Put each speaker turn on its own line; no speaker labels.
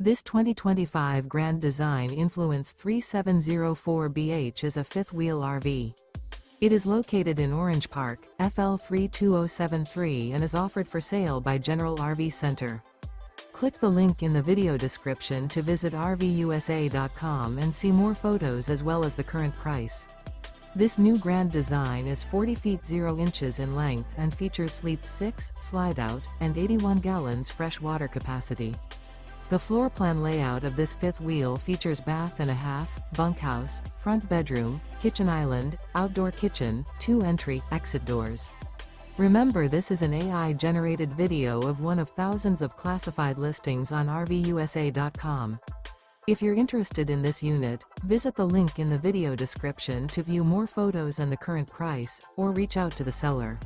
This 2025 Grand Design Influence 3704BH is a fifth-wheel RV. It is located in Orange Park, FL 32073 and is offered for sale by General RV Center. Click the link in the video description to visit RVUSA.com and see more photos as well as the current price. This new Grand Design is 40 feet 0 inches in length and features sleep 6, slide-out, and 81 gallons fresh water capacity. The floor plan layout of this fifth wheel features bath and a half, bunkhouse, front bedroom, kitchen island, outdoor kitchen, 2 entry/exit doors. Remember, this is an AI-generated video of one of thousands of classified listings on RVUSA.com. If you're interested in this unit, visit the link in the video description to view more photos and the current price, or reach out to the seller.